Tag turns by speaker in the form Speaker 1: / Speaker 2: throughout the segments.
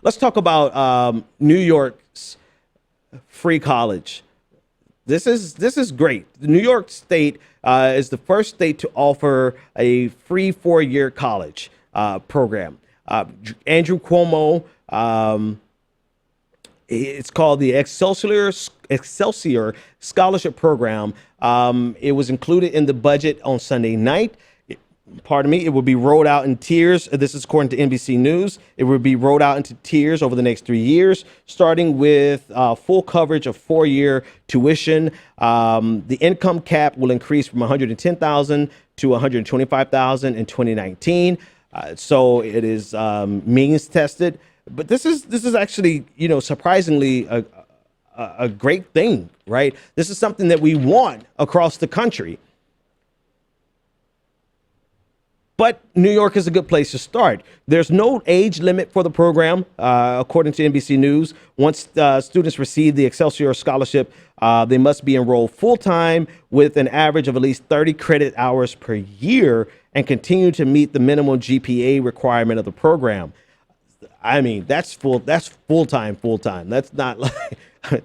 Speaker 1: let's talk about New York's free college. This is great. New York State is the first state to offer a free 4-year college program. Andrew Cuomo, it's called the Excelsior Scholarship Program. It was included in the budget on Sunday night. Pardon me, it will be rolled out in tiers. This is according to NBC News. It will be rolled out into tiers over the next 3 years, starting with full coverage of 4-year tuition. The income cap will increase from 110,000 to 125,000 in 2019. So it is means tested. But this is actually, surprisingly a great thing, right? This is something that we want across the country. But New York is a good place to start. There's no age limit for the program, according to NBC News. Once students receive the Excelsior Scholarship, they must be enrolled full-time with an average of at least 30 credit hours per year and continue to meet the minimum GPA requirement of the program. I mean, that's full-time. That's not like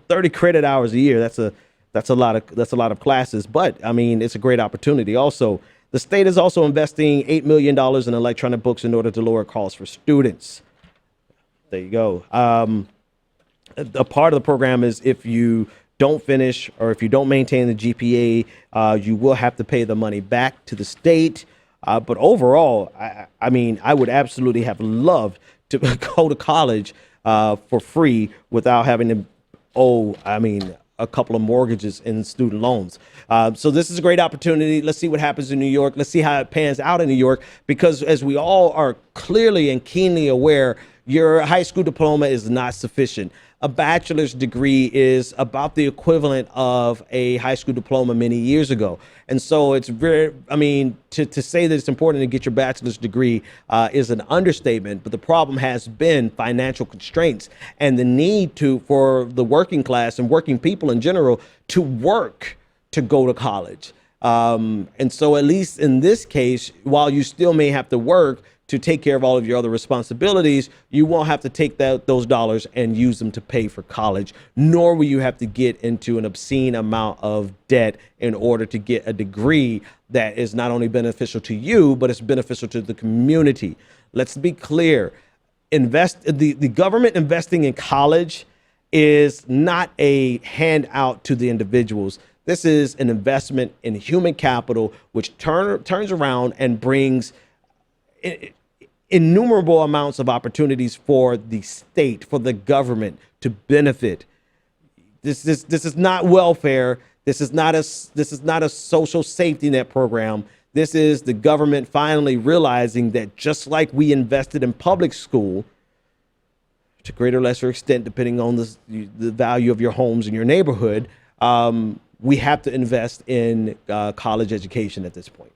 Speaker 1: 30 credit hours a year. That's a lot of classes, but I mean, it's a great opportunity. Also, the state is also investing $8 million in electronic books in order to lower costs for students. There you go. A part of the program is if you don't finish or if you don't maintain the GPA, you will have to pay the money back to the state. But overall, I mean, I would absolutely have loved to go to college for free without having to owe, a couple of mortgages and student loans. So this is a great opportunity. Let's see what happens in New York. Let's see how it pans out in New York, because as we all are clearly and keenly aware, your high school diploma is not sufficient. A bachelor's degree is about the equivalent of a high school diploma many years ago. And so it's very, to say that it's important to get your bachelor's degree is an understatement, but the problem has been financial constraints and the need for the working class and working people in general to work to go to college. And so at least in this case, while you still may have to work to take care of all of your other responsibilities, you won't have to take those dollars and use them to pay for college, nor will you have to get into an obscene amount of debt in order to get a degree that is not only beneficial to you, but it's beneficial to the community. Let's be clear. The government investing in college is not a handout to the individuals. This is an investment in human capital, which turns around and brings innumerable amounts of opportunities for the state, for the government to benefit. This is not welfare. This is not a social safety net program. This is the government finally realizing that just like we invested in public school, to greater or lesser extent, depending on the value of your homes in your neighborhood, we have to invest in college education at this point.